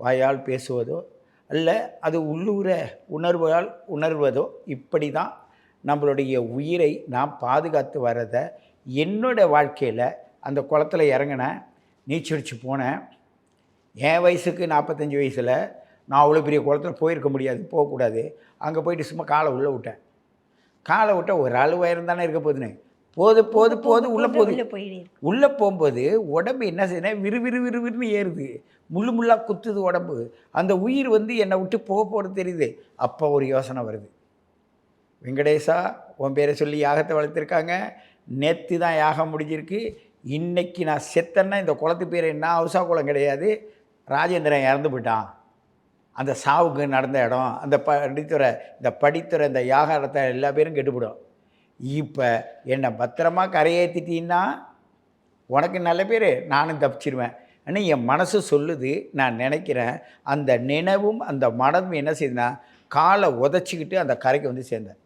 வாயால் பேசுவதோ அல்ல அது உள்ளூர உணர்வால் உணர்வதோ இப்படி தான் நம்மளுடைய உயிரை நாம் பாதுகாத்து வர்றதை என்னோட வாழ்க்கையில் அந்த குளத்துல இறங்கினேன், நீச்சடிச்சு போனேன். என் வயசுக்கு 45 வயசில் நான் அவ்வளோ பெரிய குளத்துல போயிருக்க முடியாது, போகக்கூடாது. அங்கே போயிட்டு சும்மா காலை உள்ளே விட்டேன். காலை விட்டால் ஒரு ஆள் உயரம் தானே இருக்க போகுதுன்னு போது போது போது உள்ளே போகுது. உள்ளே போகும்போது உடம்பு என்ன செய்யணும், விறுவிறுன்னு ஏறுது, முள்ளு முள்ளாக குத்துது உடம்பு. அந்த உயிர் வந்து என்னை விட்டு போக போகிறது தெரியுது. அப்போ ஒரு யோசனை வருது, வெங்கடேசா உன் பேரை சொல்லி யாகத்தை வளர்த்துருக்காங்க, நேற்று தான் யாகம் முடிஞ்சிருக்கு, இன்றைக்கி நான் செத்தேன்னா இந்த குளத்து பேர் என்ன அவசா குளம் கிடையாது, ராஜேந்திரன் இறந்து போயிட்டான். அந்த சாவுக்கு நடந்த இடம், அந்த படித்துறை இந்த யாகத்தை எல்லா பேரும் கெட்டுப்படும். இப்போ என்னை பத்திரமா கரையேற்றிட்டீன்னா உனக்கு நல்ல பேர், நானும் தப்பிச்சிருவேன் ஆனால் என் மனசு சொல்லுது. நான் நினைக்கிறேன். அந்த நினைவும் அந்த மனதும் என்ன செய்யுதுன்னா காலை உதச்சிக்கிட்டு அந்த கரைக்கு வந்து சேர்ந்தேன்.